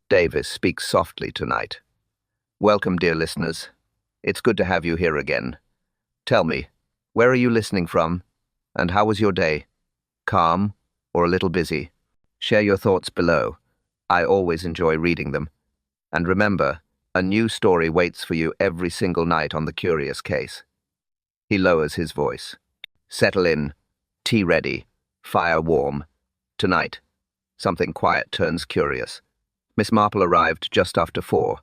Davis speaks softly tonight. Welcome, dear listeners. It's good to have you here again. Tell me, where are you listening from? And how was your day? Calm or a little busy? Share your thoughts below. I always enjoy reading them. And remember, a new story waits for you every single night on The Curious Case. He lowers his voice. Settle in. Tea ready. Fire warm. Tonight, something quiet turns curious. Miss Marple arrived just after 4.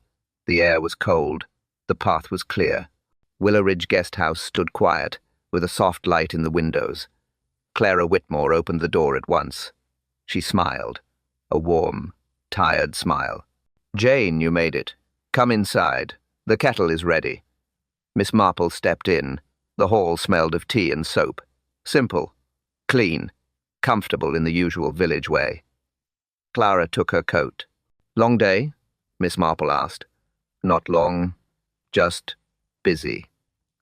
The air was cold. The path was clear. Willow Ridge Guest House stood quiet, with a soft light in the windows. Clara Whitmore opened the door at once. She smiled, a warm, tired smile. "Jane, you made it. Come inside. The kettle is ready." Miss Marple stepped in. The hall smelled of tea and soap. Simple, clean, comfortable in the usual village way. Clara took her coat. "Long day?" Miss Marple asked. "Not long, just busy."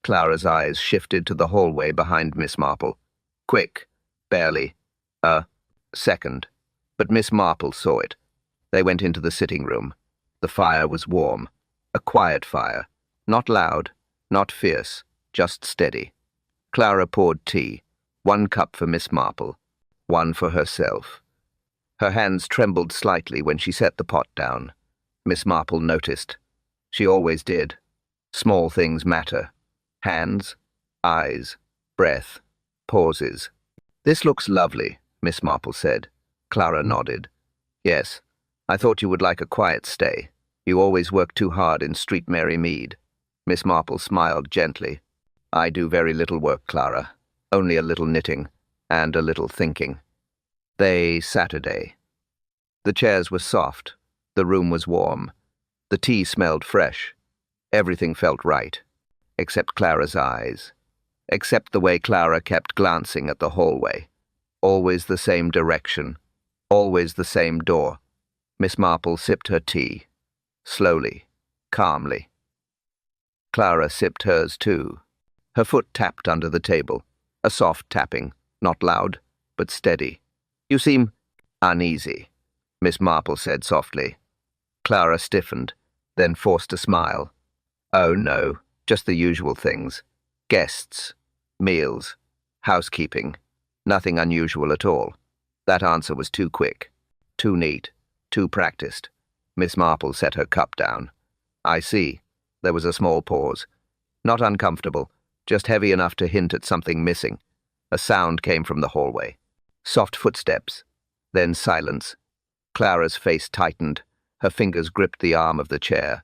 Clara's eyes shifted to the hallway behind Miss Marple. Quick, barely, a second. But Miss Marple saw it. They went into the sitting room. The fire was warm, a quiet fire, not loud, not fierce, just steady. Clara poured tea, 1 cup for Miss Marple, 1 for herself. Her hands trembled slightly when she set the pot down. Miss Marple noticed. She always did. Small things matter. Hands, eyes, breath, pauses. "This looks lovely," Miss Marple said. Clara nodded. "Yes, I thought you would like a quiet stay. You always work too hard in Street Mary Mead." Miss Marple smiled gently. "I do very little work, Clara. Only a little knitting, and a little thinking." Saturday. The chairs were soft. The room was warm. The tea smelled fresh. Everything felt right. Except Clara's eyes. Except the way Clara kept glancing at the hallway. Always the same direction. Always the same door. Miss Marple sipped her tea. Slowly. Calmly. Clara sipped hers too. Her foot tapped under the table. A soft tapping. Not loud, but steady. "You seem uneasy," Miss Marple said softly. Clara stiffened, then forced a smile. "Oh no, just the usual things. Guests, meals, housekeeping. Nothing unusual at all." That answer was too quick, too neat, too practiced. Miss Marple set her cup down. "I see." There was a small pause. Not uncomfortable, just heavy enough to hint at something missing. A sound came from the hallway. Soft footsteps. Then silence. Clara's face tightened. Her fingers gripped the arm of the chair.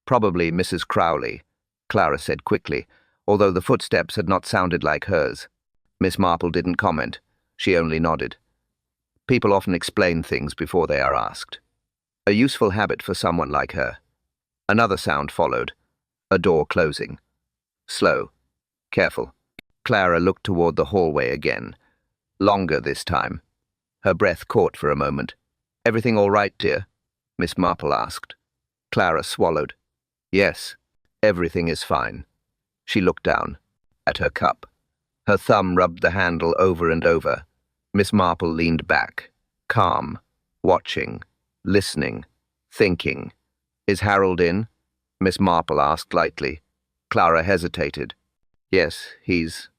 "Probably Mrs. Crowley," Clara said quickly, although the footsteps had not sounded like hers. Miss Marple didn't comment. She only nodded. People often explain things before they are asked. A useful habit for someone like her. Another sound followed. A door closing. Slow. Careful. Clara looked toward the hallway again. Longer this time. Her breath caught for a moment. "Everything all right, dear?" Miss Marple asked. Clara swallowed. "Yes, everything is fine." She looked down. At her cup. Her thumb rubbed the handle over and over. Miss Marple leaned back. Calm. Watching. Listening. Thinking. "Is Harold in?" Miss Marple asked lightly. Clara hesitated. "Yes, he's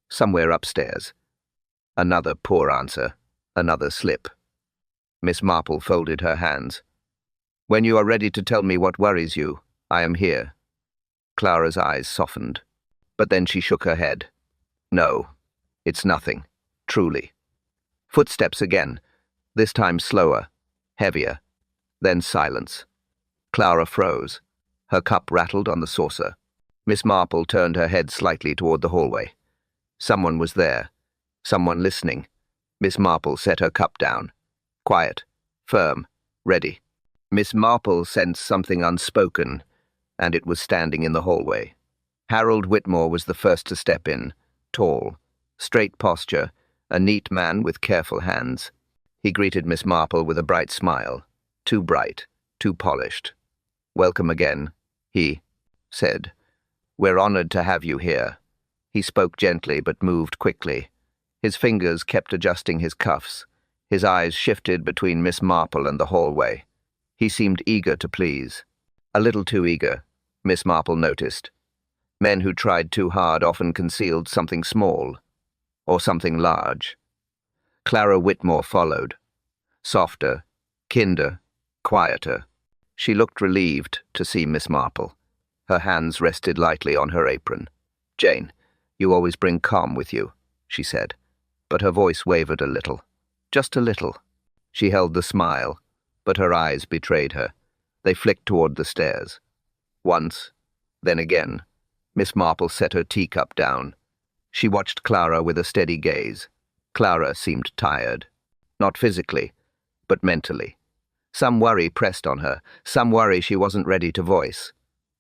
somewhere upstairs." Another poor answer. Another slip. Miss Marple folded her hands. "When you are ready to tell me what worries you, I am here." Clara's eyes softened. But then she shook her head. "No, it's nothing. Truly." Footsteps again. This time slower. Heavier. Then silence. Clara froze. Her cup rattled on the saucer. Miss Marple turned her head slightly toward the hallway. Someone was there. Someone listening. Miss Marple set her cup down. Quiet. Firm. Ready. Miss Marple sensed something unspoken, and it was standing in the hallway. Harold Whitmore was the first to step in. Tall. Straight posture. A neat man with careful hands. He greeted Miss Marple with a bright smile. Too bright. Too polished. "Welcome again," he said. "We're honored to have you here." He spoke gently but moved quickly. His fingers kept adjusting his cuffs. His eyes shifted between Miss Marple and the hallway. He seemed eager to please. A little too eager, Miss Marple noticed. Men who tried too hard often concealed something small, or something large. Clara Whitmore followed. Softer, kinder, quieter. She looked relieved to see Miss Marple. Her hands rested lightly on her apron. "Jane, you always bring calm with you," she said, but her voice wavered a little. Just a little. She held the smile, but her eyes betrayed her. They flicked toward the stairs. Once, then again, Miss Marple set her teacup down. She watched Clara with a steady gaze. Clara seemed tired. Not physically, but mentally. Some worry pressed on her, some worry she wasn't ready to voice.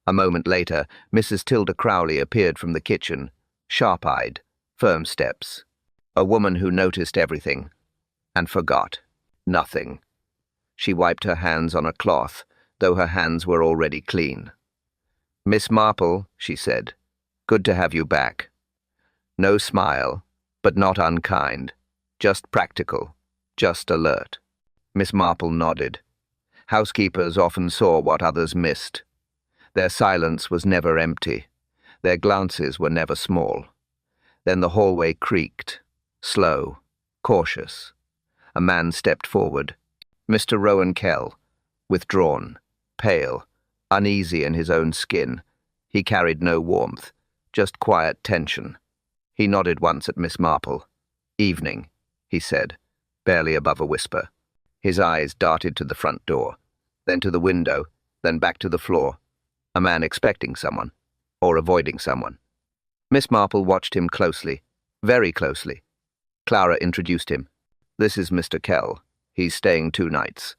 A moment later, Mrs. Tilda Crowley appeared from the kitchen, sharp-eyed, firm steps. A woman who noticed everything, and forgot nothing. She wiped her hands on a cloth, though her hands were already clean. "Miss Marple," she said, "good to have you back." No smile, but not unkind, just practical, just alert. Miss Marple nodded. Housekeepers often saw what others missed. Their silence was never empty. Their glances were never small. Then the hallway creaked, slow, cautious. A man stepped forward. Mr. Rowan Kell, withdrawn, pale, uneasy in his own skin. He carried no warmth, just quiet tension. He nodded once at Miss Marple. "Evening," he said, barely above a whisper. His eyes darted to the front door, then to the window, then back to the floor. A man expecting someone, or avoiding someone. Miss Marple watched him closely, very closely. Clara introduced him. "This is Mr. Kell. He's staying 2 nights."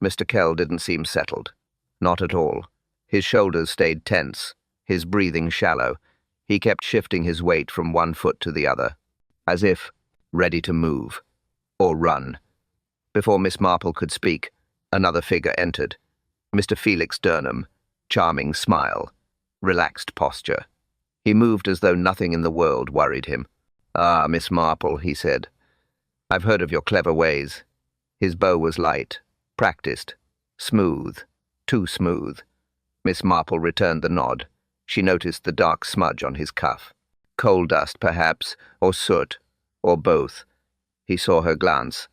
Mr. Kell didn't seem settled. Not at all. His shoulders stayed tense, his breathing shallow. He kept shifting his weight from one foot to the other, as if ready to move, or run. Before Miss Marple could speak, another figure entered. Mr. Felix Durham, charming smile, relaxed posture. He moved as though nothing in the world worried him. "Ah, Miss Marple," he said. "I've heard of your clever ways." His bow was light, practiced, smooth, too smooth. Miss Marple returned the nod. She noticed the dark smudge on his cuff. Coal dust, perhaps, or soot, or both. He saw her glance.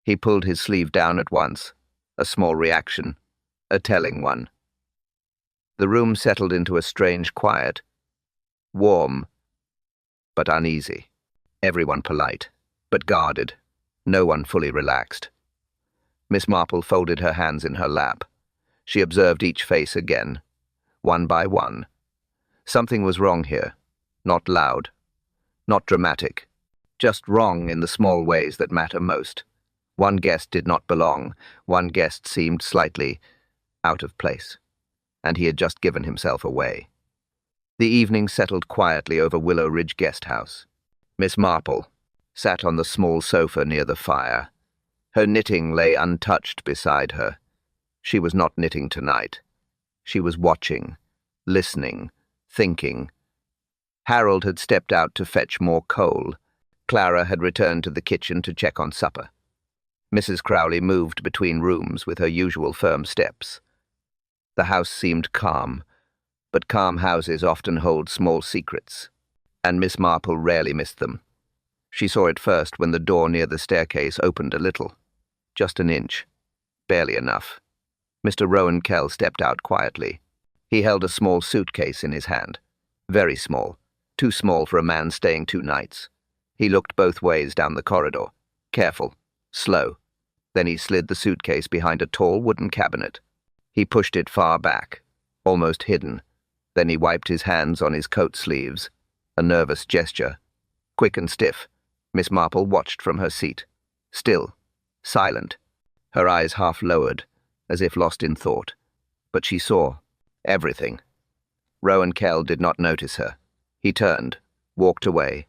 He pulled his sleeve down at once. A small reaction, a telling one. The room settled into a strange quiet. Warm, but uneasy. Everyone polite, but guarded. No one fully relaxed. Miss Marple folded her hands in her lap. She observed each face again, one by one. Something was wrong here. Not loud, not dramatic. Just wrong in the small ways that matter most. One guest did not belong. One guest seemed slightly out of place, and he had just given himself away. The evening settled quietly over Willow Ridge Guest House. Miss Marple sat on the small sofa near the fire. Her knitting lay untouched beside her. She was not knitting tonight. She was watching, listening, thinking. Harold had stepped out to fetch more coal. Clara had returned to the kitchen to check on supper. Mrs. Crowley moved between rooms with her usual firm steps. The house seemed calm, but calm houses often hold small secrets, and Miss Marple rarely missed them. She saw it first when the door near the staircase opened a little, just an inch, barely enough. Mr. Rowan Kell stepped out quietly. He held a small suitcase in his hand, very small, too small for a man staying 2 nights. He looked both ways down the corridor, careful, slow. Then he slid the suitcase behind a tall wooden cabinet. He pushed it far back, almost hidden. Then he wiped his hands on his coat sleeves, a nervous gesture. Quick and stiff, Miss Marple watched from her seat. Still, silent, her eyes half lowered, as if lost in thought. But she saw everything. Rowan Kell did not notice her. He turned, walked away.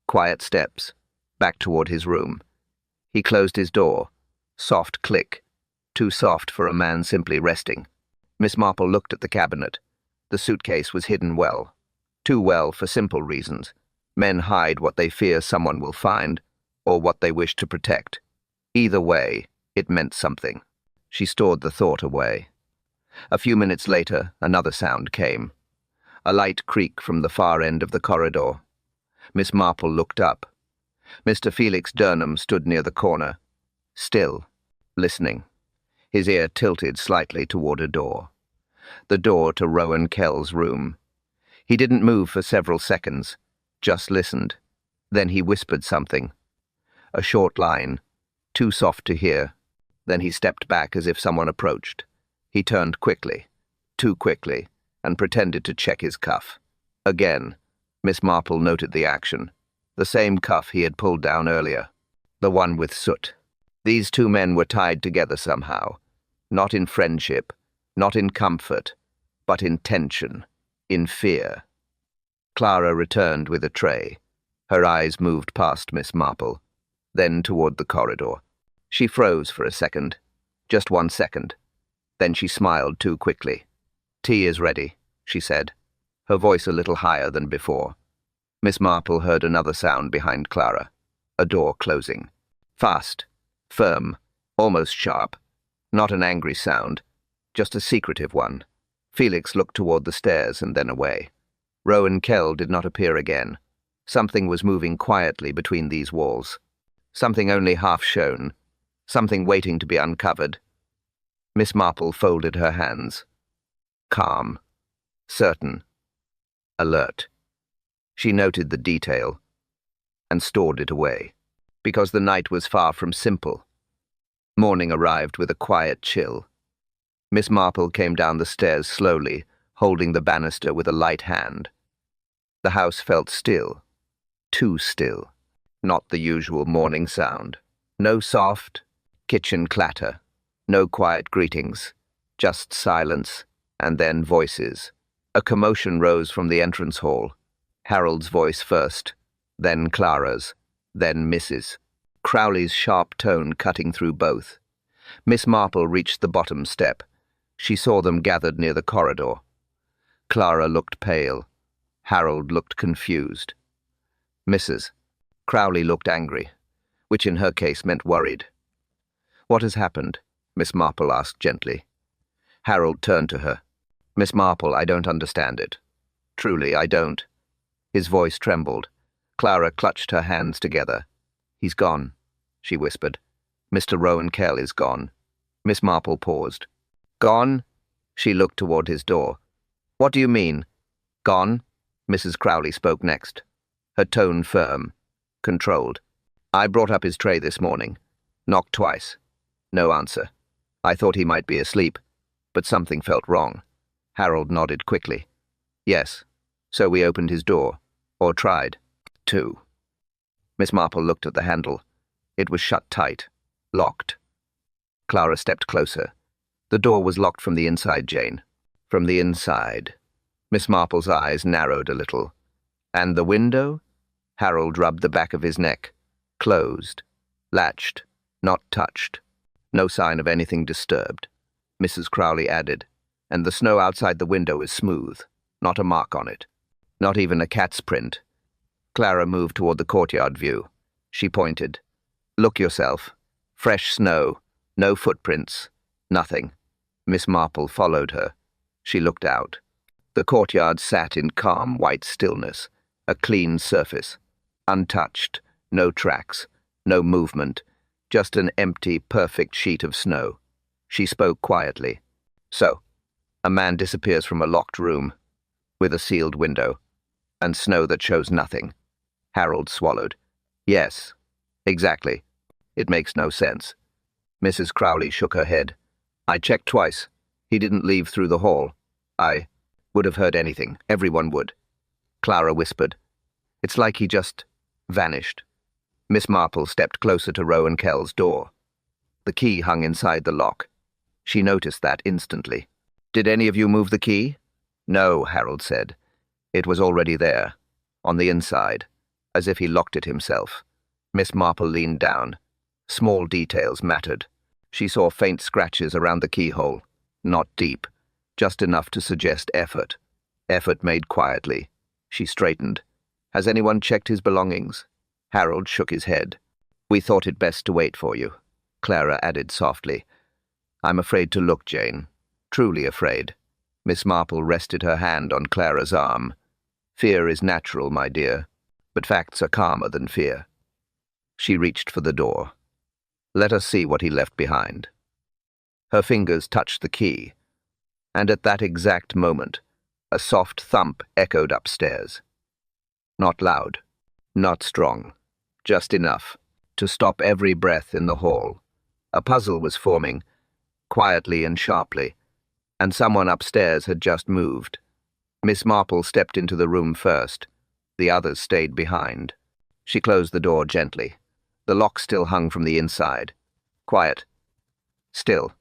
Quiet steps, back toward his room. He closed his door. Soft click, too soft for a man simply resting. Miss Marple looked at the cabinet. The suitcase was hidden well. Too well for simple reasons. Men hide what they fear someone will find, or what they wish to protect. Either way, it meant something. She stored the thought away. A few minutes later, another sound came. A light creak from the far end of the corridor. Miss Marple looked up. Mr. Felix Durham stood near the corner, still, listening, his ear tilted slightly toward a door. The door to Rowan Kell's room. He didn't move for several seconds, just listened. Then he whispered something. A short line, too soft to hear. Then he stepped back as if someone approached. He turned quickly, too quickly, and pretended to check his cuff. Again, Miss Marple noted the action. The same cuff he had pulled down earlier. The one with soot. These two men were tied together somehow. Not in friendship, not in comfort, but in tension, in fear. Clara returned with a tray. Her eyes moved past Miss Marple, then toward the corridor. She froze for a second, just 1 second. Then she smiled too quickly. "Tea is ready," she said, her voice a little higher than before. Miss Marple heard another sound behind Clara, a door closing. Fast, firm, almost sharp. Not an angry sound, just a secretive one. Felix looked toward the stairs and then away. Rowan Kell did not appear again. Something was moving quietly between these walls. Something only half shown. Something waiting to be uncovered. Miss Marple folded her hands. Calm. Certain. Alert. She noted the detail and stored it away, because the night was far from simple. Morning arrived with a quiet chill. Miss Marple came down the stairs slowly, holding the banister with a light hand. The house felt still, too still, not the usual morning sound. No soft kitchen clatter, no quiet greetings, just silence, and then voices. A commotion rose from the entrance hall. Harold's voice first, then Clara's, then Mrs. Crowley's sharp tone cutting through both. Miss Marple reached the bottom step. She saw them gathered near the corridor. Clara looked pale. Harold looked confused. Mrs. Crowley looked angry, which in her case meant worried. "What has happened?" Miss Marple asked gently. Harold turned to her. "Miss Marple, I don't understand it. Truly, I don't." His voice trembled. Clara clutched her hands together. "He's gone," she whispered. "Mr. Rowan Kell is gone." Miss Marple paused. "Gone?" She looked toward his door. "What do you mean?" "Gone?" Mrs. Crowley spoke next, her tone firm, controlled. "I brought up his tray this morning. Knocked twice. No answer. I thought he might be asleep, but something felt wrong." Harold nodded quickly. "Yes. So we opened his door. Or tried to." Miss Marple looked at the handle. It was shut tight, locked. Clara stepped closer. The door was locked from the inside, Jane. From the inside. Miss Marple's eyes narrowed a little. "And the window?" Harold rubbed the back of his neck. "Closed. Latched. Not touched. No sign of anything disturbed." Mrs. Crowley added, "And the snow outside the window is smooth. Not a mark on it. Not even a cat's print." Clara moved toward the courtyard view. She pointed. "Look yourself. Fresh snow. No footprints. Nothing." Miss Marple followed her. She looked out. The courtyard sat in calm white stillness, a clean surface. Untouched. No tracks. No movement. Just an empty, perfect sheet of snow. She spoke quietly. "So, a man disappears from a locked room, with a sealed window, and snow that shows nothing." Harold swallowed. "Yes, exactly. It makes no sense." Mrs. Crowley shook her head. "I checked twice. He didn't leave through the hall. I would have heard anything. Everyone would." Clara whispered. "It's like he just vanished." Miss Marple stepped closer to Rowan Kell's door. The key hung inside the lock. She noticed that instantly. "Did any of you move the key?" "No," Harold said. "It was already there, on the inside, as if he locked it himself." Miss Marple leaned down. Small details mattered. She saw faint scratches around the keyhole, not deep, just enough to suggest effort. Effort made quietly. She straightened. "Has anyone checked his belongings?" Harold shook his head. "We thought it best to wait for you," Clara added softly. I'm afraid to look, Jane. Truly afraid. Miss Marple rested her hand on Clara's arm. Fear is natural, my dear, but facts are calmer than fear. She reached for the door. Let us see what he left behind. Her fingers touched the key, and at that exact moment, a soft thump echoed upstairs. Not loud, not strong, just enough to stop every breath in the hall. A puzzle was forming, quietly and sharply, and someone upstairs had just moved. Miss Marple stepped into the room first. The others stayed behind. She closed the door gently. The lock still hung from the inside. Quiet. Still.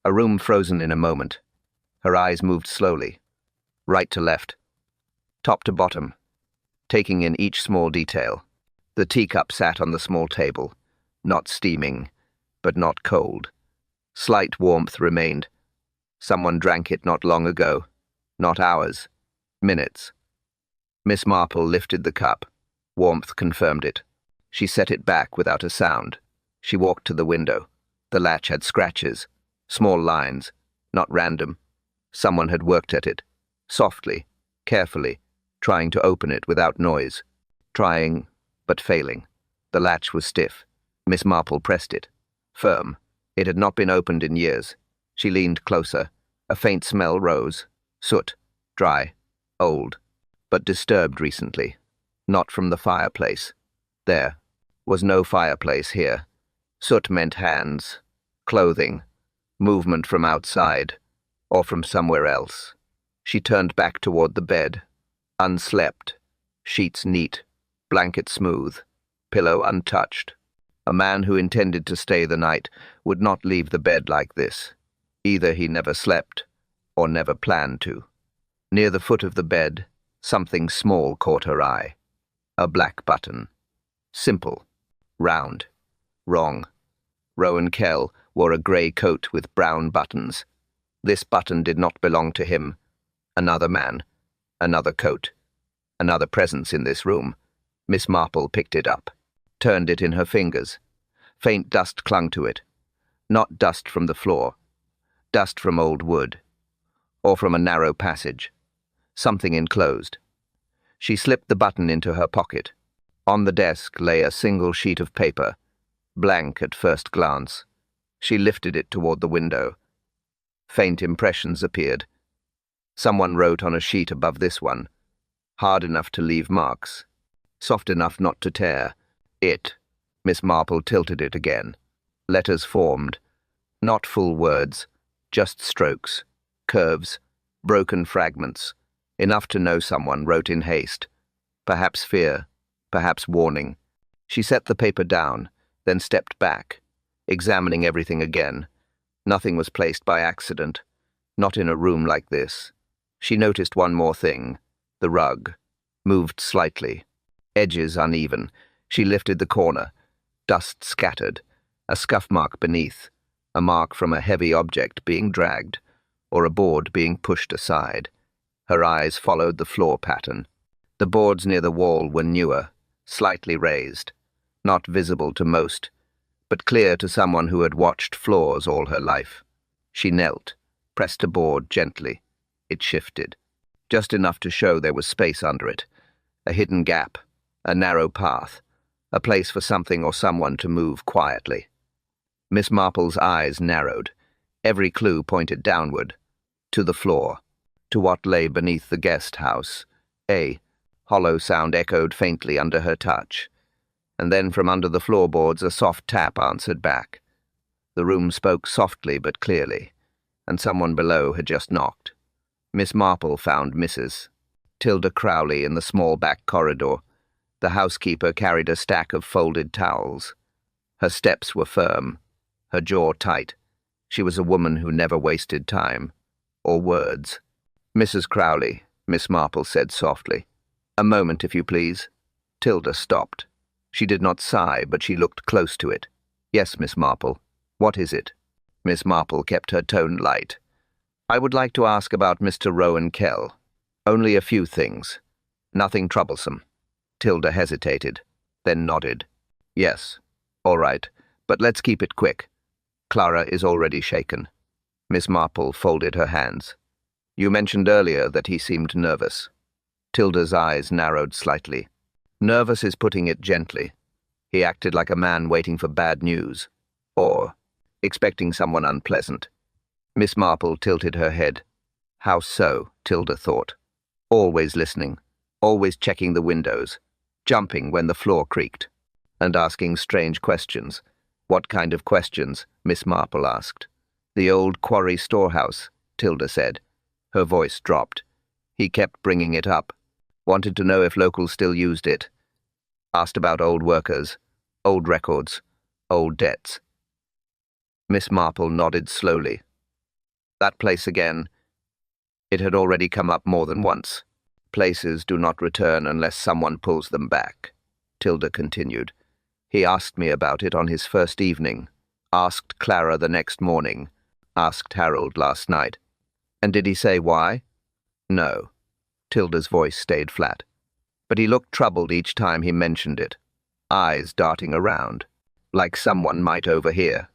A room frozen in a moment. Her eyes moved slowly, right to left, top to bottom, taking in each small detail. The teacup sat on the small table, not steaming, but not cold. Slight warmth remained. Someone drank it not long ago, not hours, minutes. Miss Marple lifted the cup. Warmth confirmed it. She set it back without a sound. She walked to the window. The latch had scratches, small lines, not random. Someone had worked at it, softly, carefully, trying to open it without noise. Trying, but failing. The latch was stiff. Miss Marple pressed it. Firm. It had not been opened in years. She leaned closer. A faint smell rose. Soot. Dry. Old. But disturbed recently. Not from the fireplace. There was no fireplace here. Soot meant hands, clothing, movement from outside, or from somewhere else. She turned back toward the bed. Unslept. Sheets neat. Blanket smooth. Pillow untouched. A man who intended to stay the night would not leave the bed like this. Either he never slept, or never planned to. Near the foot of the bed, something small caught her eye. A black button. Simple. Round. Wrong. Rowan Kell wore a grey coat with brown buttons. This button did not belong to him. Another man. Another coat. Another presence in this room. Miss Marple picked it up, turned it in her fingers. Faint dust clung to it. Not dust from the floor. Dust from old wood. Or from a narrow passage. Something enclosed. She slipped the button into her pocket. On the desk lay a single sheet of paper, blank at first glance. She lifted it toward the window. Faint impressions appeared. Someone wrote on a sheet above this one, hard enough to leave marks, soft enough not to tear. It. Miss Marple tilted it again. Letters formed. Not full words, just strokes, curves, broken fragments. Enough to know someone wrote in haste. Perhaps fear, perhaps warning. She set the paper down, then stepped back, examining everything again. Nothing was placed by accident. Not in a room like this. She noticed one more thing. The rug. Moved slightly. Edges uneven. She lifted the corner. Dust scattered. A scuff mark beneath. A mark from a heavy object being dragged, or a board being pushed aside. Her eyes followed the floor pattern. The boards near the wall were newer, slightly raised. Not visible to most, but clear to someone who had watched floors all her life. She knelt, pressed a board gently. It shifted. Just enough to show there was space under it. A hidden gap, a narrow path, a place for something or someone to move quietly. Miss Marple's eyes narrowed. Every clue pointed downward, to the floor, to what lay beneath the guest house. A hollow sound echoed faintly under her touch, and then from under the floorboards a soft tap answered back. The room spoke softly but clearly, and someone below had just knocked. Miss Marple found Mrs. Tilda Crowley in the small back corridor. The housekeeper carried a stack of folded towels. Her steps were firm, her jaw tight. She was a woman who never wasted time, or words. "Mrs. Crowley," Miss Marple said softly. "A moment, if you please." Tilda stopped. She did not sigh, but she looked close to it. "Yes, Miss Marple. What is it?" Miss Marple kept her tone light. "I would like to ask about Mr. Rowan Kell. Only a few things. Nothing troublesome." Tilda hesitated, then nodded. "Yes. All right. But let's keep it quick." Clara is already shaken. Miss Marple folded her hands. You mentioned earlier that he seemed nervous. Tilda's eyes narrowed slightly. Nervous is putting it gently. He acted like a man waiting for bad news, or expecting someone unpleasant. Miss Marple tilted her head. How so? Tilda thought. Always listening, always checking the windows, jumping when the floor creaked, and asking strange questions. What kind of questions? Miss Marple asked. The old quarry storehouse, Tilda said. Her voice dropped. He kept bringing it up. Wanted to know if locals still used it. Asked about old workers, old records, old debts. Miss Marple nodded slowly. That place again. It had already come up more than once. Places do not return unless someone pulls them back, Tilda continued. He asked me about it on his first evening, asked Clara the next morning, asked Harold last night. And did he say why? No. Tilda's voice stayed flat. But he looked troubled each time he mentioned it, eyes darting around, like someone might overhear.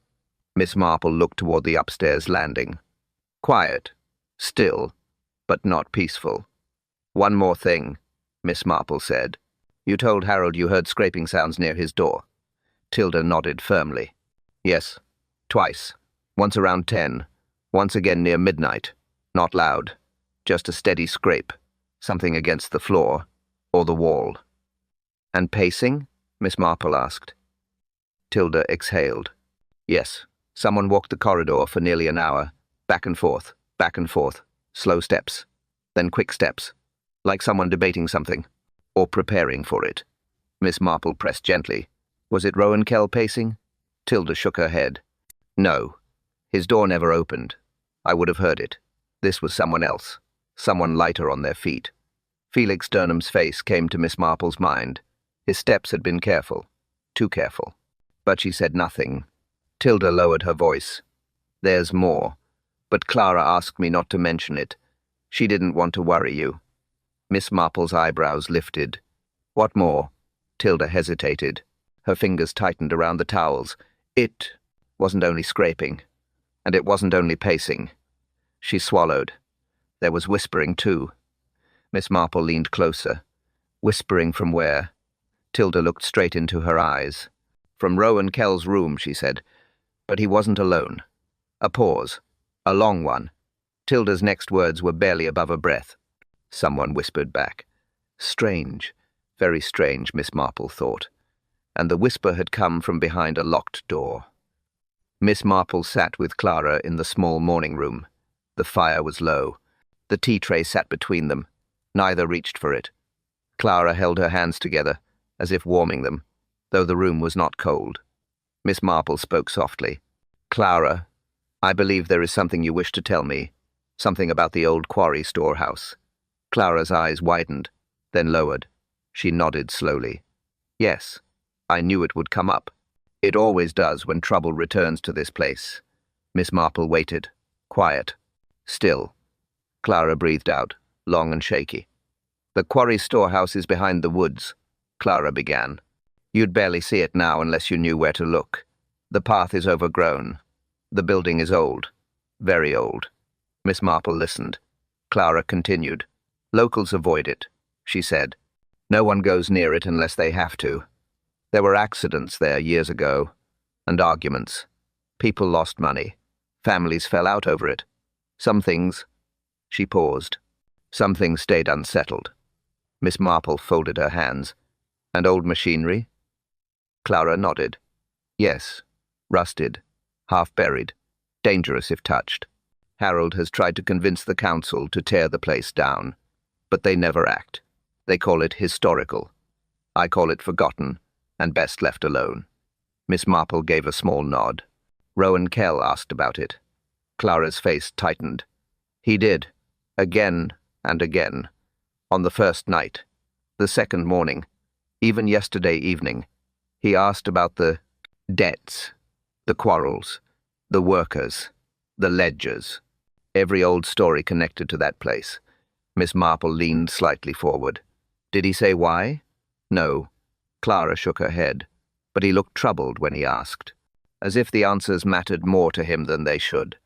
Miss Marple looked toward the upstairs landing. Quiet, still, but not peaceful. One more thing, Miss Marple said. You told Harold you heard scraping sounds near his door. Tilda nodded firmly. Yes, twice. Once around 10, once again near midnight. Not loud, just a steady scrape, something against the floor or the wall. And pacing? Miss Marple asked. Tilda exhaled. Yes, someone walked the corridor for nearly an hour, back and forth, slow steps, then quick steps, like someone debating something, or preparing for it. Miss Marple pressed gently. Was it Rowan Kell pacing? Tilda shook her head. No. His door never opened. I would have heard it. This was someone else, someone lighter on their feet. Felix Durnham's face came to Miss Marple's mind. His steps had been careful, too careful. But she said nothing. Tilda lowered her voice. There's more, but Clara asked me not to mention it. She didn't want to worry you. Miss Marple's eyebrows lifted. What more? Tilda hesitated. Her fingers tightened around the towels. It wasn't only scraping, and it wasn't only pacing. She swallowed. There was whispering, too. Miss Marple leaned closer. Whispering from where? Tilda looked straight into her eyes. From Rowan Kell's room, she said. But he wasn't alone. A pause. A long one. Tilda's next words were barely above a breath. Someone whispered back. Strange. Very strange, Miss Marple thought. And the whisper had come from behind a locked door. Miss Marple sat with Clara in the small morning room. The fire was low. The tea tray sat between them. Neither reached for it. Clara held her hands together, as if warming them, though the room was not cold. Miss Marple spoke softly. Clara, I believe there is something you wish to tell me. Something about the old quarry storehouse. Clara's eyes widened, then lowered. She nodded slowly. Yes, I knew it would come up. It always does when trouble returns to this place. Miss Marple waited, quiet, still. Clara breathed out, long and shaky. The quarry storehouse is behind the woods, Clara began. You'd barely see it now unless you knew where to look. The path is overgrown. The building is old, very old. Miss Marple listened. Clara continued. Locals avoid it, she said. No one goes near it unless they have to. There were accidents there years ago, and arguments. People lost money. Families fell out over it. Some things... She paused. Some things stayed unsettled. Miss Marple folded her hands. And old machinery? Clara nodded. Yes, rusted, half-buried, dangerous if touched. Harold has tried to convince the council to tear the place down, but they never act. They call it historical. I call it forgotten, and best left alone. Miss Marple gave a small nod. Rowan Kell asked about it. Clara's face tightened. He did, again and again. On the first night, the second morning, even yesterday evening, he asked about the debts, the quarrels, the workers, the ledgers. Every old story connected to that place. Miss Marple leaned slightly forward. Did he say why? No. Clara shook her head, but he looked troubled when he asked. as if the answers mattered more to him than they should.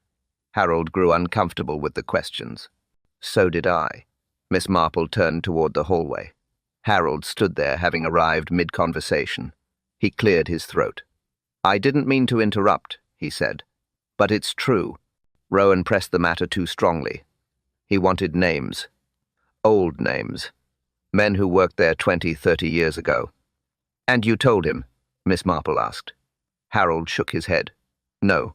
Harold grew uncomfortable with the questions. So did I. Miss Marple turned toward the hallway. Harold stood there, having arrived mid-conversation. He cleared his throat. "I didn't mean to interrupt," he said. "But it's true." Rowan pressed the matter too strongly. He wanted names. Old names. Men who worked there 20, 30 years ago. "And you told him?" Miss Marple asked. Harold shook his head. "No.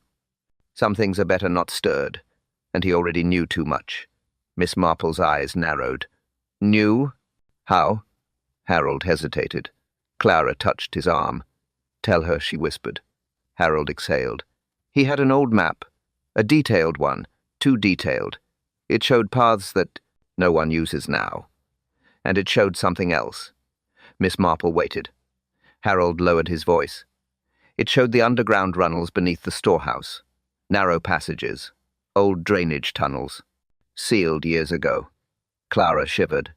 Some things are better not stirred, and he already knew too much." Miss Marple's eyes narrowed. "Knew? How?" Harold hesitated. Clara touched his arm. "Tell her," she whispered. Harold exhaled. "He had an old map, a detailed one, too detailed. It showed paths that no one uses now. And it showed something else." Miss Marple waited. Harold lowered his voice. "It showed the underground runnels beneath the storehouse, narrow passages, old drainage tunnels, sealed years ago." Clara shivered.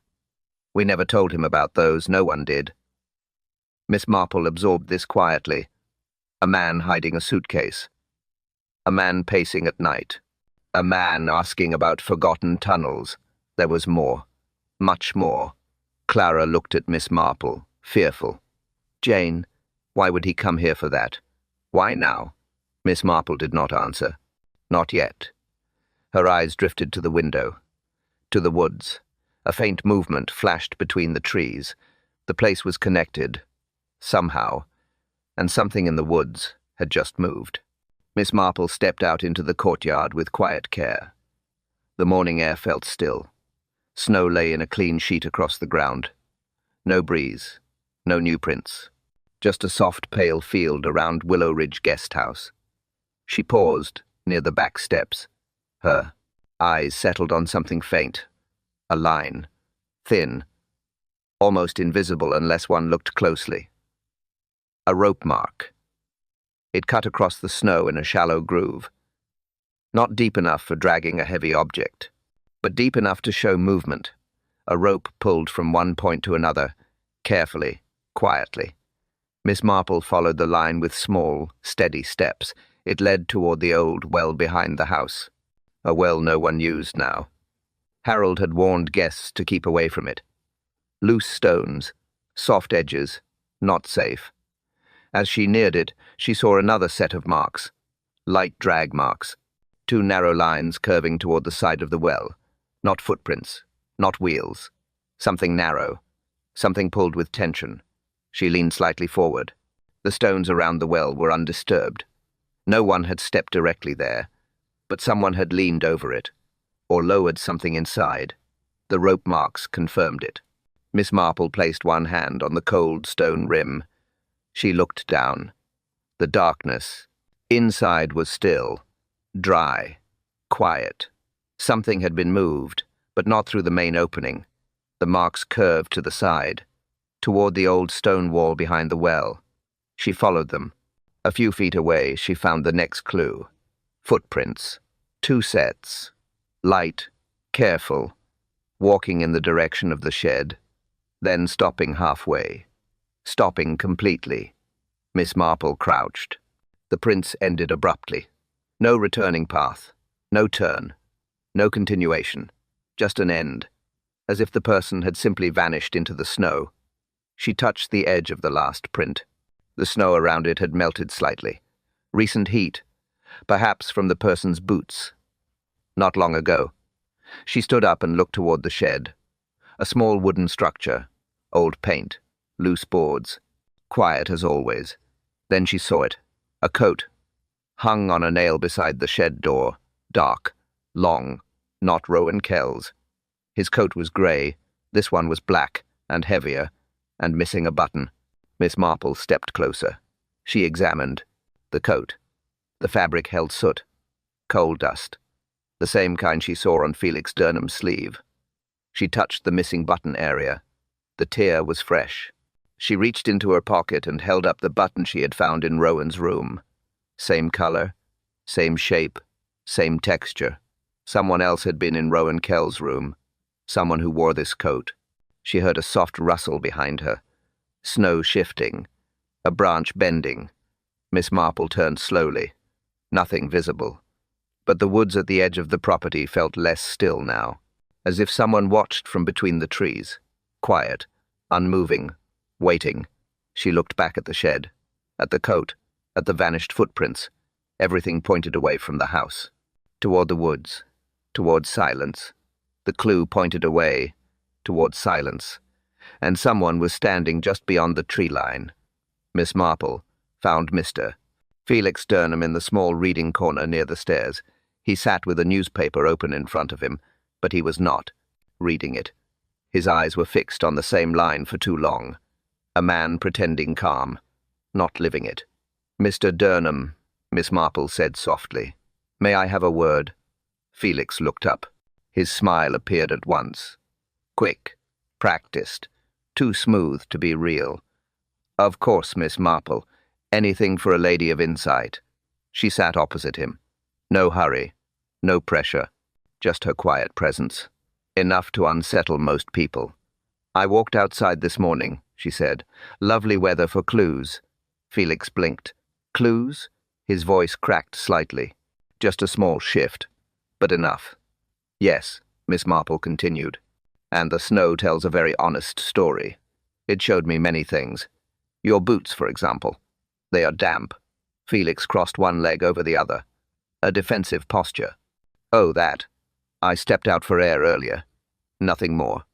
"We never told him about those, no one did." Miss Marple absorbed this quietly. A man hiding a suitcase. A man pacing at night. A man asking about forgotten tunnels. There was more. Much more. Clara looked at Miss Marple, fearful. "Jane, why would he come here for that? Why now?" Miss Marple did not answer. Not yet. Her eyes drifted to the window. To the woods. A faint movement flashed between the trees. The place was connected. Somehow. And something in the woods had just moved. Miss Marple stepped out into the courtyard with quiet care. The morning air felt still. Snow lay in a clean sheet across the ground. No breeze. No new prints. Just a soft, pale field around Willow Ridge Guest House. She paused near the back steps. Her eyes settled on something faint. A line. Thin. Almost invisible unless one looked closely. A rope mark. It cut across the snow in a shallow groove. Not deep enough for dragging a heavy object, but deep enough to show movement. A rope pulled from one point to another, carefully, quietly. Miss Marple followed the line with small, steady steps. It led toward the old well behind the house, a well no one used now. Harold had warned guests to keep away from it. Loose stones, soft edges, not safe. As she neared it, she saw another set of marks, light drag marks, 2 narrow lines curving toward the side of the well. Not footprints, not wheels. Something narrow, something pulled with tension. She leaned slightly forward. The stones around the well were undisturbed. No one had stepped directly there, but someone had leaned over it, or lowered something inside. The rope marks confirmed it. Miss Marple placed one hand on the cold stone rim. She looked down. The darkness. Inside was still, dry, quiet. Something had been moved, but not through the main opening. The marks curved to the side, toward the old stone wall behind the well. She followed them. A few feet away, she found the next clue. Footprints. 2 sets. Light, careful, walking in the direction of the shed, then stopping halfway. Stopping completely. Miss Marple crouched. The prints ended abruptly. No returning path. No turn. No continuation. Just an end. As if the person had simply vanished into the snow. She touched the edge of the last print. The snow around it had melted slightly. Recent heat. Perhaps from the person's boots. Not long ago. She stood up and looked toward the shed. A small wooden structure. Old paint. Loose boards. Quiet as always. Then she saw it. A coat. Hung on a nail beside the shed door. Dark. Long. Not Rowan Kells. His coat was grey. This one was black and heavier, and missing a button. Miss Marple stepped closer. She examined. The coat. The fabric held soot. Coal dust. The same kind she saw on Felix Durnham's sleeve. She touched the missing button area. The tear was fresh. She reached into her pocket and held up the button she had found in Rowan's room. Same color, same shape, same texture. Someone else had been in Rowan Kell's room. Someone who wore this coat. She heard a soft rustle behind her. Snow shifting. A branch bending. Miss Marple turned slowly. Nothing visible. But the woods at the edge of the property felt less still now, as if someone watched from between the trees. Quiet, unmoving, waiting. She looked back at the shed, at the coat, at the vanished footprints. Everything pointed away from the house. Toward the woods, toward silence. The clue pointed away, toward silence. And someone was standing just beyond the tree line. Miss Marple found Mr. Felix Durham in the small reading corner near the stairs. He sat with a newspaper open in front of him, but he was not reading it. His eyes were fixed on the same line for too long. A man pretending calm, not living it. "Mr. Durham," Miss Marple said softly. "May I have a word?" Felix looked up. His smile appeared at once. Quick, practiced, too smooth to be real. "Of course, Miss Marple. Anything for a lady of insight." She sat opposite him. No hurry, no pressure, just her quiet presence. Enough to unsettle most people. "I walked outside this morning," she said. "Lovely weather for clues." Felix blinked. "Clues?" His voice cracked slightly. Just a small shift, but enough. "Yes," Miss Marple continued. "And the snow tells a very honest story. It showed me many things. Your boots, for example. They are damp." Felix crossed one leg over the other. A defensive posture. "Oh, that. I stepped out for air earlier." "Nothing more."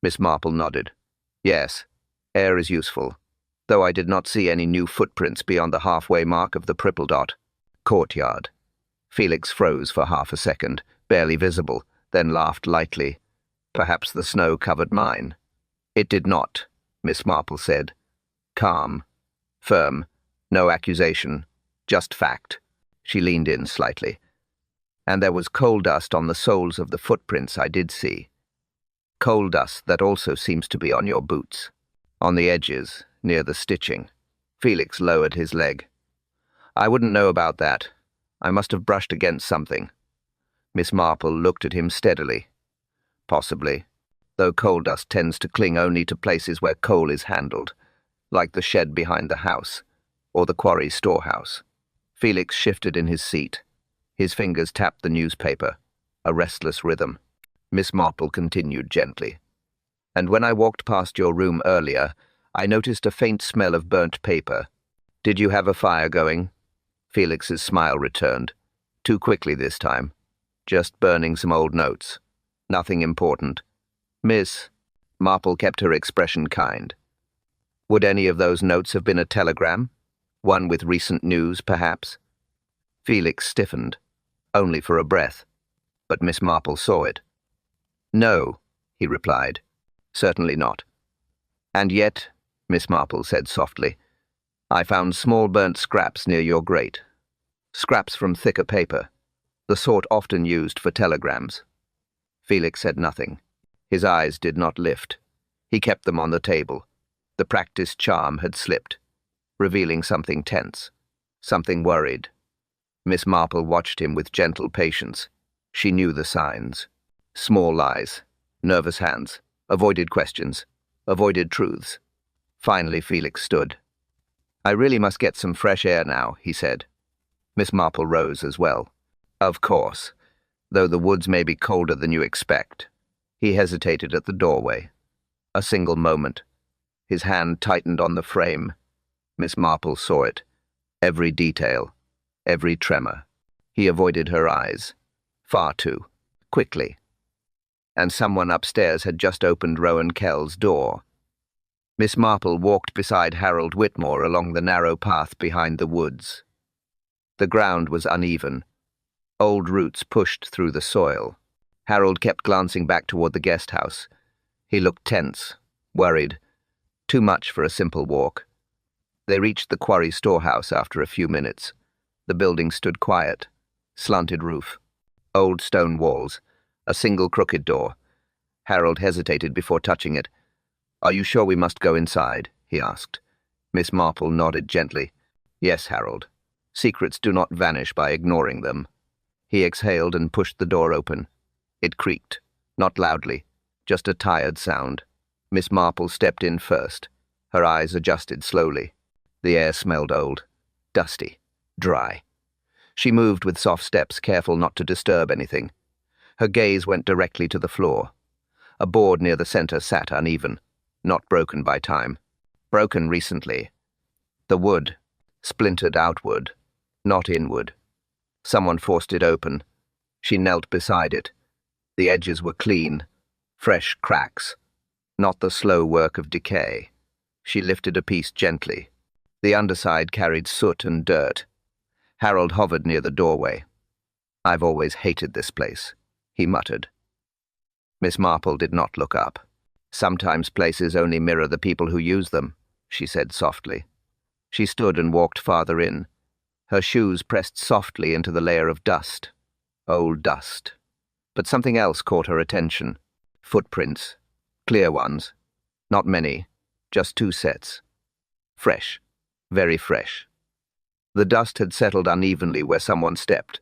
Miss Marple nodded. "Yes, air is useful, though I did not see any new footprints beyond the halfway mark of the triple dot. Courtyard." Felix froze for half a second, barely visible, then laughed lightly. "Perhaps the snow covered mine." "It did not," Miss Marple said. Calm, firm, no accusation, just fact. She leaned in slightly. "And there was coal dust on the soles of the footprints I did see. Coal dust that also seems to be on your boots. On the edges, near the stitching." Felix lowered his leg. "I wouldn't know about that. I must have brushed against something." Miss Marple looked at him steadily. "Possibly, though coal dust tends to cling only to places where coal is handled, like the shed behind the house, or the quarry storehouse." Felix shifted in his seat. His fingers tapped the newspaper, a restless rhythm. Miss Marple continued gently. "And when I walked past your room earlier, I noticed a faint smell of burnt paper. Did you have a fire going?" Felix's smile returned. Too quickly this time. "Just burning some old notes. Nothing important." Miss Marple kept her expression kind. "Would any of those notes have been a telegram? One with recent news, perhaps?" Felix stiffened, only for a breath, but Miss Marple saw it. "No," he replied. "Certainly not." "And yet," Miss Marple said softly, "I found small burnt scraps near your grate. Scraps from thicker paper, the sort often used for telegrams." Felix said nothing. His eyes did not lift. He kept them on the table. The practiced charm had slipped, revealing something tense, something worried. Miss Marple watched him with gentle patience. She knew the signs. Small lies, nervous hands, avoided questions, avoided truths. Finally, Felix stood. "I really must get some fresh air now," he said. Miss Marple rose as well. "Of course, though the woods may be colder than you expect." He hesitated at the doorway. A single moment. His hand tightened on the frame. Miss Marple saw it. Every detail, every tremor. He avoided her eyes. Far too quickly. And someone upstairs had just opened Rowan Kell's door. Miss Marple walked beside Harold Whitmore along the narrow path behind the woods. The ground was uneven. Old roots pushed through the soil. Harold kept glancing back toward the guest house. He looked tense, worried. Too much for a simple walk. They reached the quarry storehouse after a few minutes. The building stood quiet. Slanted roof. Old stone walls. A single crooked door. Harold hesitated before touching it. "Are you sure we must go inside?" he asked. Miss Marple nodded gently. "Yes, Harold. Secrets do not vanish by ignoring them." He exhaled and pushed the door open. It creaked, not loudly, just a tired sound. Miss Marple stepped in first. Her eyes adjusted slowly. The air smelled old. dusty, dry. She moved with soft steps, careful not to disturb anything. Her gaze went directly to the floor. A board near the center sat uneven, not broken by time. Broken recently. The wood, splintered outward, not inward. Someone forced it open. She knelt beside it. The edges were clean, fresh cracks, not the slow work of decay. She lifted a piece gently. The underside carried soot and dirt. Harold hovered near the doorway. "I've always hated this place," he muttered. Miss Marple did not look up. "Sometimes places only mirror the people who use them," she said softly. She stood and walked farther in. Her shoes pressed softly into the layer of dust. Old dust. But something else caught her attention. Footprints. Clear ones. Not many. Just 2 sets. Fresh. Very fresh. The dust had settled unevenly where someone stepped.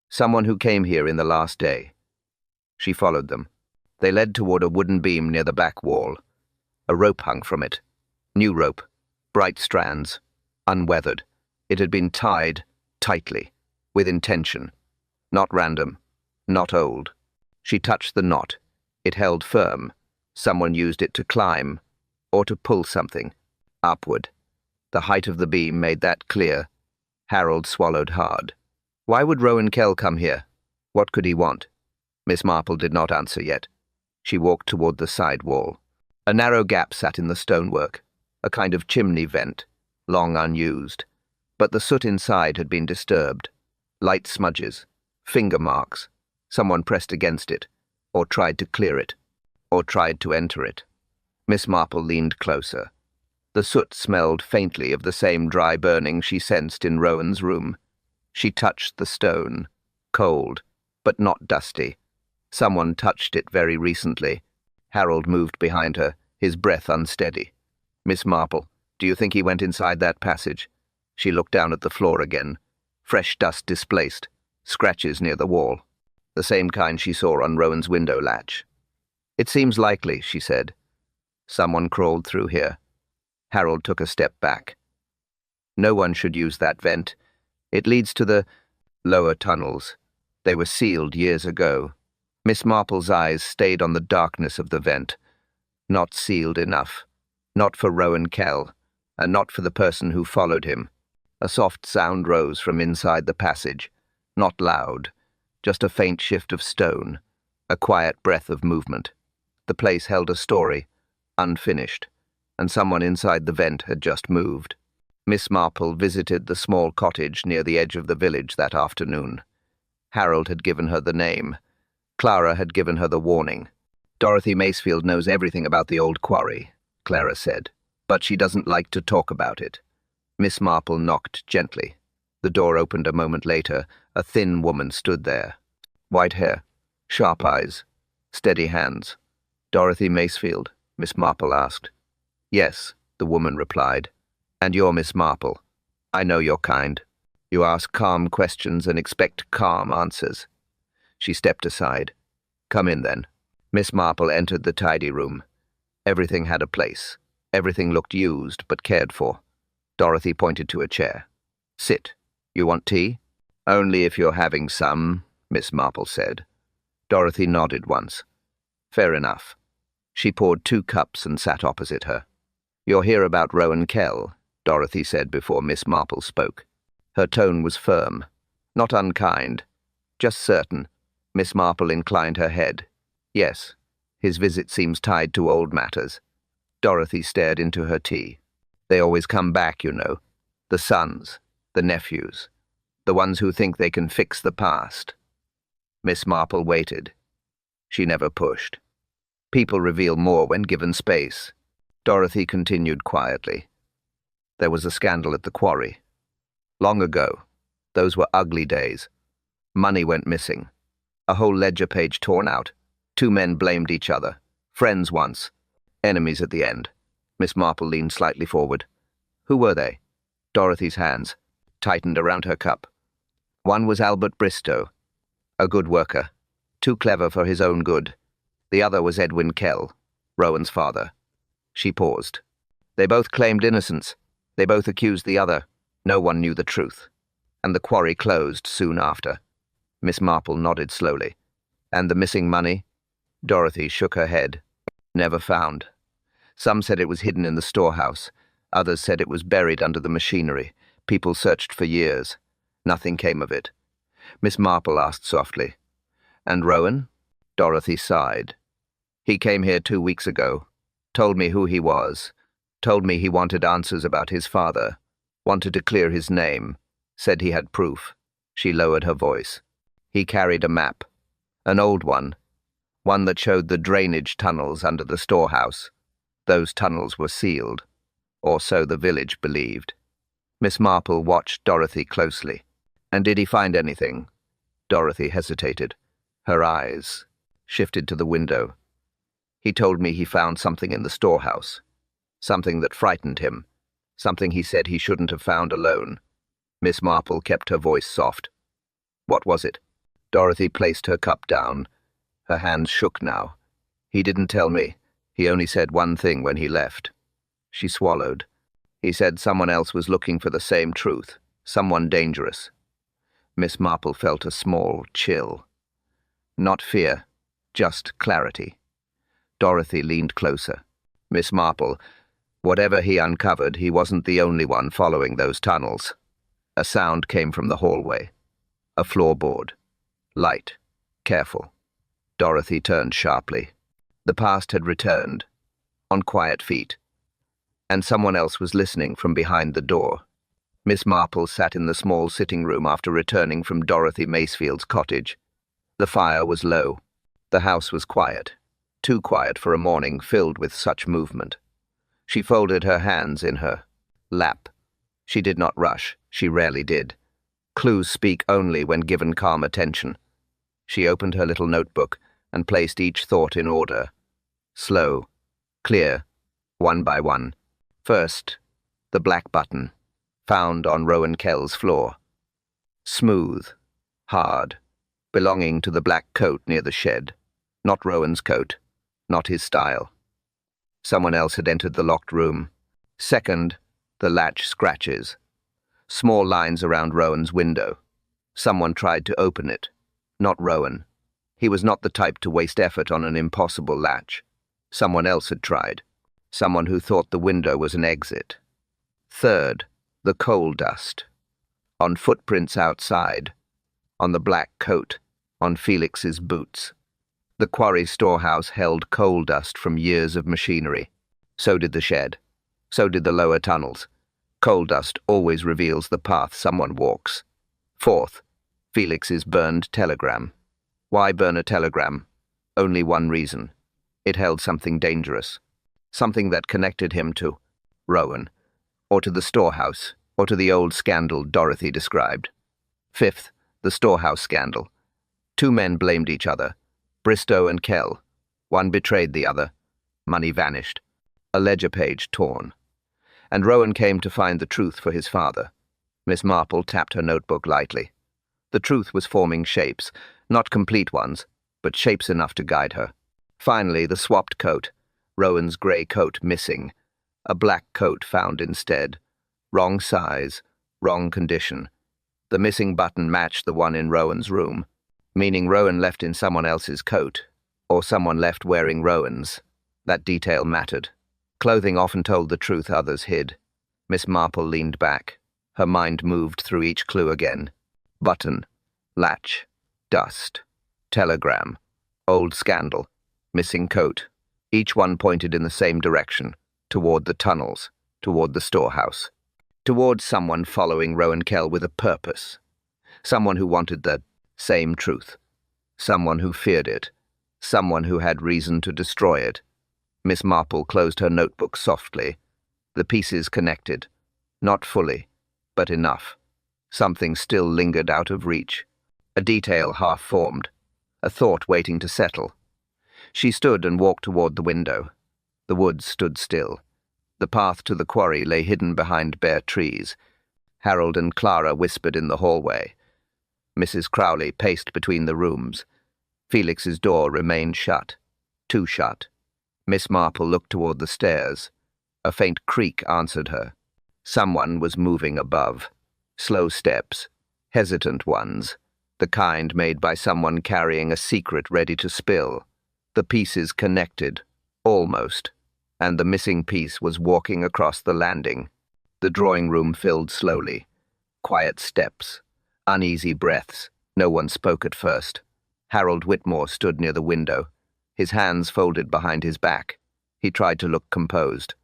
Someone who came here in the last day. She followed them. They led toward a wooden beam near the back wall. A rope hung from it. New rope. Bright strands. Unweathered. It had been tied tightly, with intention. Not random. Not old. She touched the knot. It held firm. Someone used it to climb, or to pull something. Upward. The height of the beam made that clear. Harold swallowed hard. Why would Rowan Kell come here? What could he want? Miss Marple did not answer yet. She walked toward the side wall. A narrow gap sat in the stonework, a kind of chimney vent, long unused. But the soot inside had been disturbed. Light smudges, finger marks. Someone pressed against it, or tried to clear it, or tried to enter it. Miss Marple leaned closer. The soot smelled faintly of the same dry burning she sensed in Rowan's room. She touched the stone, cold, but not dusty. Someone touched it very recently. Harold moved behind her, his breath unsteady. Miss Marple, do you think he went inside that passage? She looked down at the floor again. Fresh dust displaced, scratches near the wall. The same kind she saw on Rowan's window latch. It seems likely, she said. Someone crawled through here. Harold took a step back. No one should use that vent. It leads to the lower tunnels. They were sealed years ago. Miss Marple's eyes stayed on the darkness of the vent. Not sealed enough. Not for Rowan Kell, and not for the person who followed him. A soft sound rose from inside the passage. Not loud. Just a faint shift of stone. A quiet breath of movement. The place held a story, unfinished, and someone inside the vent had just moved. Miss Marple visited the small cottage near the edge of the village that afternoon. Harold had given her the name. Clara had given her the warning. Dorothy Macefield knows everything about the old quarry, Clara said, but she doesn't like to talk about it. Miss Marple knocked gently. The door opened a moment later. A thin woman stood there. White hair, sharp eyes, steady hands. Dorothy Macefield, Miss Marple asked. Yes, the woman replied. And you're Miss Marple. I know your kind. You ask calm questions and expect calm answers. She stepped aside. Come in, then. Miss Marple entered the tidy room. Everything had a place. Everything looked used but cared for. Dorothy pointed to a chair. Sit. You want tea? Only if you're having some, Miss Marple said. Dorothy nodded once. Fair enough. She poured 2 cups and sat opposite her. You're here about Rowan Kell, Dorothy said before Miss Marple spoke. Her tone was firm, not unkind, just certain. Miss Marple inclined her head. Yes, his visit seems tied to old matters. Dorothy stared into her tea. They always come back, you know. The sons, the nephews, the ones who think they can fix the past. Miss Marple waited. She never pushed. People reveal more when given space. Dorothy continued quietly. There was a scandal at the quarry. Long ago. Those were ugly days. Money went missing. A whole ledger page torn out. 2 men blamed each other. Friends once. Enemies at the end. Miss Marple leaned slightly forward. Who were they? Dorothy's hands tightened around her cup. One was Albert Bristow, a good worker, too clever for his own good. The other was Edwin Kell, Rowan's father. She paused. They both claimed innocence. They both accused the other. No one knew the truth, and the quarry closed soon after. Miss Marple nodded slowly. And the missing money? Dorothy shook her head. Never found. Some said it was hidden in the storehouse. Others said it was buried under the machinery. People searched for years. Nothing came of it. Miss Marple asked softly, "And Rowan?" Dorothy sighed. "He came here 2 weeks ago. Told me who he was. Told me he wanted answers about his father. Wanted to clear his name. Said he had proof." She lowered her voice. "He carried a map. An old one. One that showed the drainage tunnels under the storehouse. Those tunnels were sealed. Or so the village believed." Miss Marple watched Dorothy closely. "And did he find anything?" Dorothy hesitated. Her eyes shifted to the window. "He told me he found something in the storehouse. Something that frightened him. Something he said he shouldn't have found alone." Miss Marple kept her voice soft. "What was it?" Dorothy placed her cup down. Her hands shook now. "He didn't tell me. He only said one thing when he left." She swallowed. "He said someone else was looking for the same truth. Someone dangerous." Miss Marple felt a small chill. Not fear, just clarity. Dorothy leaned closer. "Miss Marple, whatever he uncovered, he wasn't the only one following those tunnels." A sound came from the hallway. A floorboard. Light. Careful. Dorothy turned sharply. The past had returned, on quiet feet, and someone else was listening from behind the door. Miss Marple sat in the small sitting room after returning from Dorothy Macefield's cottage. The fire was low. The house was quiet, too quiet for a morning filled with such movement. She folded her hands in her lap. She did not rush. She rarely did. Clues speak only when given calm attention. She opened her little notebook and placed each thought in order. Slow, clear, one by one. First, the black button, found on Rowan Kell's floor. Smooth, hard, belonging to the black coat near the shed. Not Rowan's coat, not his style. Someone else had entered the locked room. Second, the latch scratches. Small lines around Rowan's window. Someone tried to open it. Not Rowan. He was not the type to waste effort on an impossible latch. Someone else had tried. Someone who thought the window was an exit. Third, the coal dust. On footprints outside. On the black coat. On Felix's boots. The quarry storehouse held coal dust from years of machinery. So did the shed. So did the lower tunnels. Coal dust always reveals the path someone walks. Fourth, Felix's burned telegram. Why burn a telegram? Only one reason. It held something dangerous. Something that connected him to Rowan, or to the storehouse, or to the old scandal Dorothy described. Fifth, the storehouse scandal. 2 men blamed each other, Bristow and Kell. One betrayed the other. Money vanished. A ledger page torn. And Rowan came to find the truth for his father. Miss Marple tapped her notebook lightly. The truth was forming shapes, not complete ones, but shapes enough to guide her. Finally, the swapped coat. Rowan's grey coat missing. A black coat found instead. Wrong size, wrong condition. The missing button matched the one in Rowan's room, meaning Rowan left in someone else's coat, or someone left wearing Rowan's. That detail mattered. Clothing often told the truth others hid. Miss Marple leaned back. Her mind moved through each clue again. Button, latch, dust, telegram, old scandal, missing coat. Each one pointed in the same direction, toward the tunnels, toward the storehouse, toward someone following Rowan Kell with a purpose. Someone who wanted the same truth. Someone who feared it. Someone who had reason to destroy it. Miss Marple closed her notebook softly. The pieces connected. Not fully, but enough. Something still lingered out of reach. A detail half-formed. A thought waiting to settle. She stood and walked toward the window. The woods stood still. The path to the quarry lay hidden behind bare trees. Harold and Clara whispered in the hallway. Mrs. Crowley paced between the rooms. Felix's door remained shut. Too shut. Miss Marple looked toward the stairs. A faint creak answered her. Someone was moving above. Slow steps, hesitant ones, the kind made by someone carrying a secret ready to spill. The pieces connected, almost, and the missing piece was walking across the landing. The drawing room filled slowly. Quiet steps, uneasy breaths. No one spoke at first. Harold Whitmore stood near the window, his hands folded behind his back. He tried to look composed.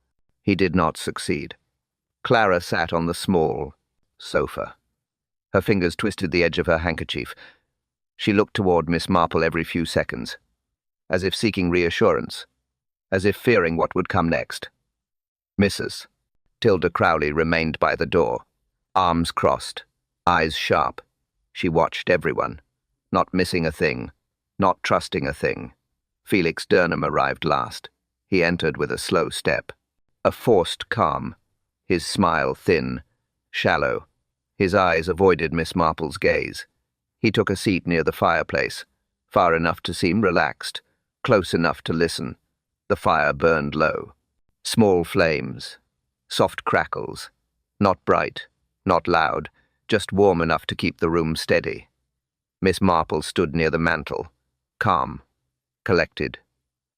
He did not succeed. Clara sat on the small sofa. Her fingers twisted the edge of her handkerchief. She looked toward Miss Marple every few seconds, as if seeking reassurance, as if fearing what would come next. Mrs. Tilda Crowley remained by the door, arms crossed, eyes sharp. She watched everyone, not missing a thing, not trusting a thing. Felix Durham arrived last. He entered with a slow step, a forced calm, his smile thin, shallow. His eyes avoided Miss Marple's gaze. He took a seat near the fireplace, far enough to seem relaxed, close enough to listen. The fire burned low. Small flames, soft crackles, not bright, not loud, just warm enough to keep the room steady. Miss Marple stood near the mantel, calm, collected,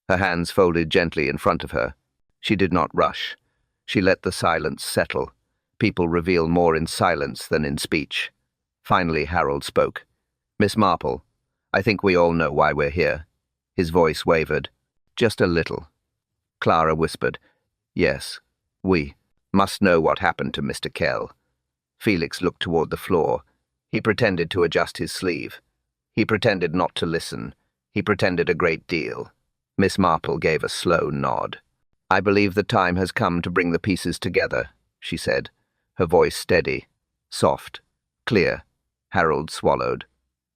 her hands folded gently in front of her. She did not rush. She let the silence settle. People reveal more in silence than in speech. Finally, Harold spoke. "Miss Marple, I think we all know why we're here." His voice wavered, just a little. Clara whispered, "Yes, we must know what happened to Mr. Kell." Felix looked toward the floor. He pretended to adjust his sleeve. He pretended not to listen. He pretended a great deal. Miss Marple gave a slow nod. "I believe the time has come to bring the pieces together," she said, her voice steady, soft, clear. Harold swallowed.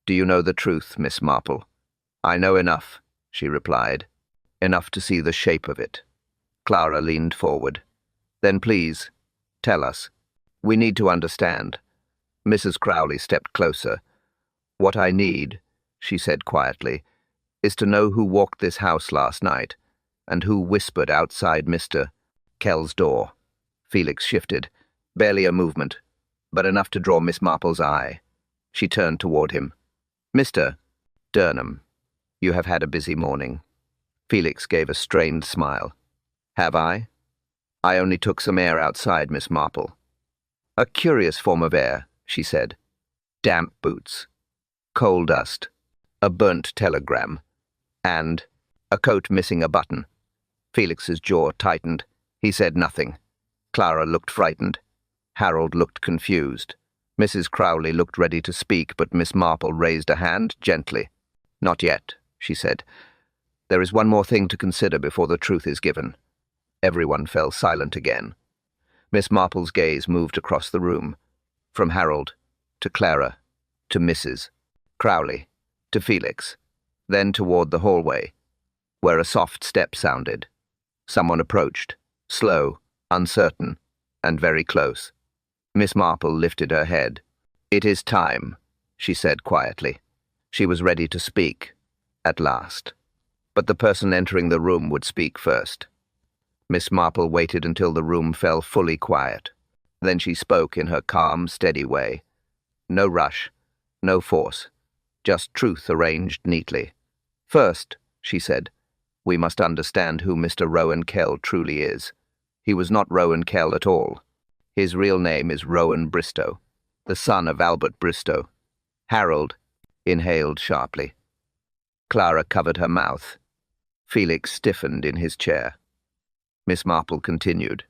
"Do you know the truth, Miss Marple?" "I know enough," she replied. "Enough to see the shape of it." Clara leaned forward. "Then please, tell us. We need to understand." Mrs. Crowley stepped closer. "What I need," she said quietly, "is to know who walked this house last night, and who whispered outside Mr. Kell's door." Felix shifted, barely a movement, but enough to draw Miss Marple's eye. She turned toward him. "Mr. Durham, you have had a busy morning." Felix gave a strained smile. "Have I? I only took some air outside, Miss Marple." "A curious form of air," she said. "Damp boots, coal dust, a burnt telegram, and a coat missing a button." Felix's jaw tightened. He said nothing. Clara looked frightened. Harold looked confused. Mrs. Crowley looked ready to speak, but Miss Marple raised a hand gently. "Not yet," she said. "There is one more thing to consider before the truth is given." Everyone fell silent again. Miss Marple's gaze moved across the room, from Harold to Clara to Mrs. Crowley to Felix, then toward the hallway, where a soft step sounded. Someone approached, slow, uncertain, and very close. Miss Marple lifted her head. "It is time," she said quietly. She was ready to speak, at last. But the person entering the room would speak first. Miss Marple waited until the room fell fully quiet. Then she spoke in her calm, steady way. No rush, no force, just truth arranged neatly. "First," she said, "we must understand who Mr. Rowan Kell truly is. He was not Rowan Kell at all. His real name is Rowan Bristow, the son of Albert Bristow." Harold inhaled sharply. Clara covered her mouth. Felix stiffened in his chair. Miss Marple continued.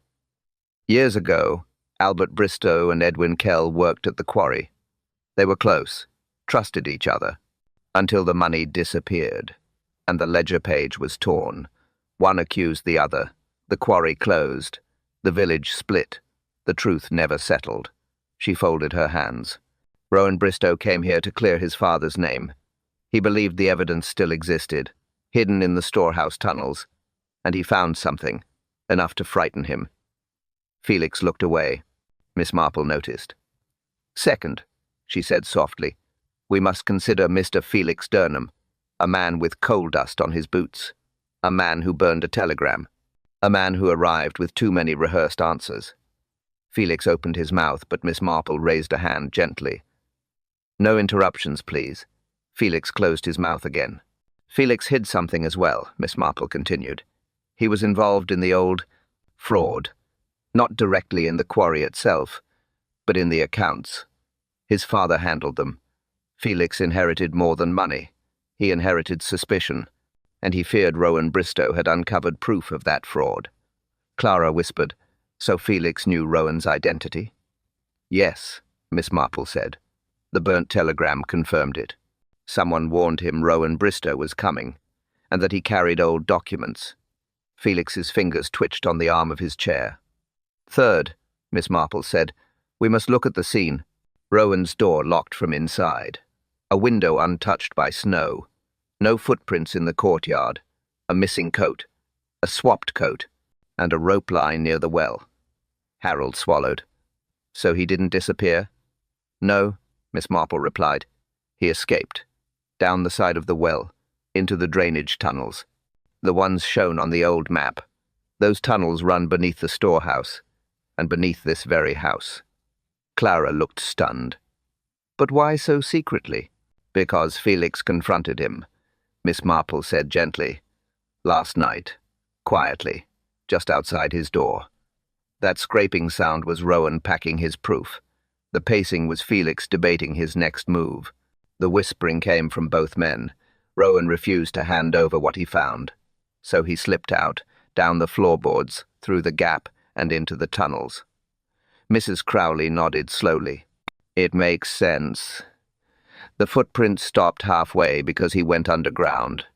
"Years ago, Albert Bristow and Edwin Kell worked at the quarry. They were close, trusted each other, until the money disappeared, and the ledger page was torn. One accused the other. The quarry closed. The village split. The truth never settled." She folded her hands. "Rowan Bristow came here to clear his father's name. He believed the evidence still existed, hidden in the storehouse tunnels, and he found something, enough to frighten him." Felix looked away. Miss Marple noticed. "Second," she said softly, "we must consider Mr. Felix Durham, a man with coal dust on his boots, a man who burned a telegram, a man who arrived with too many rehearsed answers." Felix opened his mouth, but Miss Marple raised a hand gently. "No interruptions, please." Felix closed his mouth again. "Felix hid something as well," Miss Marple continued. "He was involved in the old fraud, not directly in the quarry itself, but in the accounts. His father handled them. Felix inherited more than money. He inherited suspicion, and he feared Rowan Bristow had uncovered proof of that fraud." Clara whispered, "So Felix knew Rowan's identity?" "Yes," Miss Marple said. "The burnt telegram confirmed it. Someone warned him Rowan Bristow was coming, and that he carried old documents." Felix's fingers twitched on the arm of his chair. "Third," Miss Marple said, "we must look at the scene. Rowan's door locked from inside. A window untouched by snow. No footprints in the courtyard. A missing coat. A swapped coat. And a rope line near the well." Harold swallowed. "So he didn't disappear?" "No," Miss Marple replied. "He escaped. Down the side of the well, into the drainage tunnels. The ones shown on the old map. Those tunnels run beneath the storehouse, and beneath this very house." Clara looked stunned. "But why so secretly?" "Because Felix confronted him," Miss Marple said gently. "Last night, quietly, just outside his door. That scraping sound was Rowan packing his proof. The pacing was Felix debating his next move. The whispering came from both men. Rowan refused to hand over what he found. So he slipped out, down the floorboards, through the gap, and into the tunnels." Mrs. Crowley nodded slowly. "It makes sense. The footprints stopped halfway because he went underground."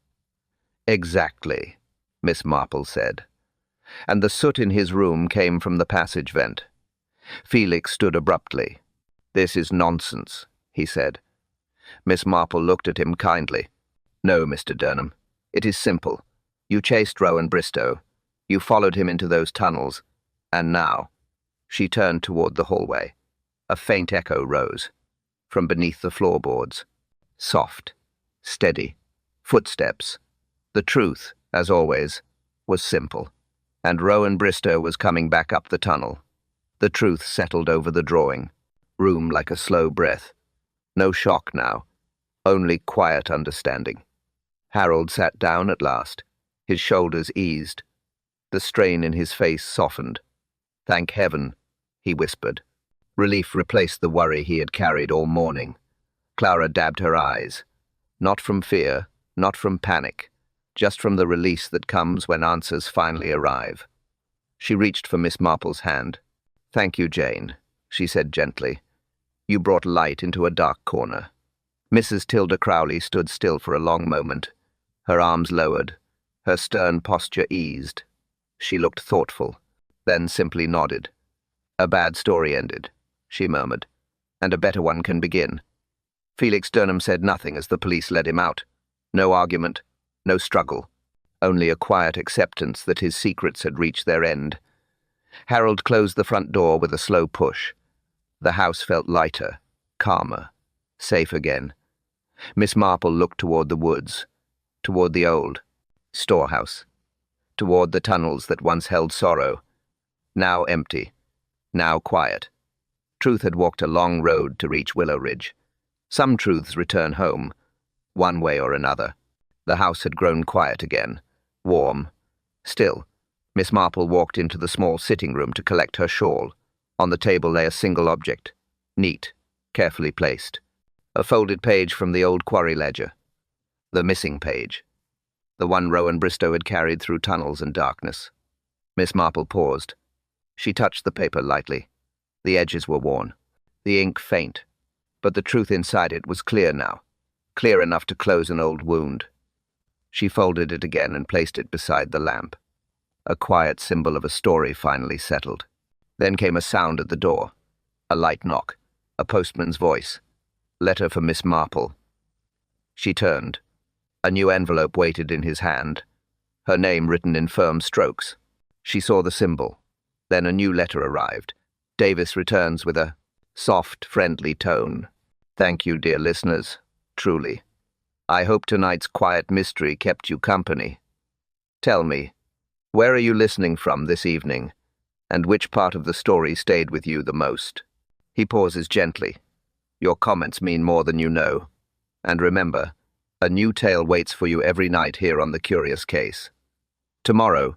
"Exactly," Miss Marple said. "And the soot in his room came from the passage vent." Felix stood abruptly. "This is nonsense," he said. Miss Marple looked at him kindly. "No, Mr. Durham. It is simple. You chased Rowan Bristow. You followed him into those tunnels. And now—" She turned toward the hallway. A faint echo rose. From beneath the floorboards. Soft. Steady. Footsteps. The truth, as always, was simple. And Rowan Bristow was coming back up the tunnel. The truth settled over the drawing. Room like a slow breath. No shock now. Only quiet understanding. Harold sat down at last. His shoulders eased. The strain in his face softened. "Thank heaven," he whispered. Relief replaced the worry he had carried all morning. Clara dabbed her eyes. Not from fear, not from panic, just from the release that comes when answers finally arrive. She reached for Miss Marple's hand. "Thank you, Jane," she said gently. "You brought light into a dark corner." Mrs. Tilda Crowley stood still for a long moment, her arms lowered, her stern posture eased. She looked thoughtful, then simply nodded. "A bad story ended," she murmured, "and a better one can begin." Felix Durham said nothing as the police led him out. No argument, no struggle, only a quiet acceptance that his secrets had reached their end. Harold closed the front door with a slow push. The house felt lighter, calmer, safe again. Miss Marple looked toward the woods, toward the old storehouse, toward the tunnels that once held sorrow, now empty, now quiet. Truth had walked a long road to reach Willow Ridge. Some truths return home, one way or another. The house had grown quiet again, warm. Still, Miss Marple walked into the small sitting room to collect her shawl. On the table lay a single object, neat, carefully placed. A folded page from the old quarry ledger. The missing page. The one Rowan Bristow had carried through tunnels and darkness. Miss Marple paused. She touched the paper lightly. The edges were worn, the ink faint, but the truth inside it was clear now, clear enough to close an old wound. She folded it again and placed it beside the lamp. A quiet symbol of a story finally settled. Then came a sound at the door. A light knock. A postman's voice. Letter for Miss Marple. She turned. A new envelope waited in his hand. Her name written in firm strokes. She saw the symbol. Then a new letter arrived. Davis returns with a soft, friendly tone. "Thank you, dear listeners. Truly. I hope tonight's quiet mystery kept you company. Tell me, where are you listening from this evening? And which part of the story stayed with you the most? He pauses gently. Your comments mean more than you know. And remember, a new tale waits for you every night here on The Curious Case. Tomorrow,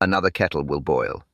another kettle will boil.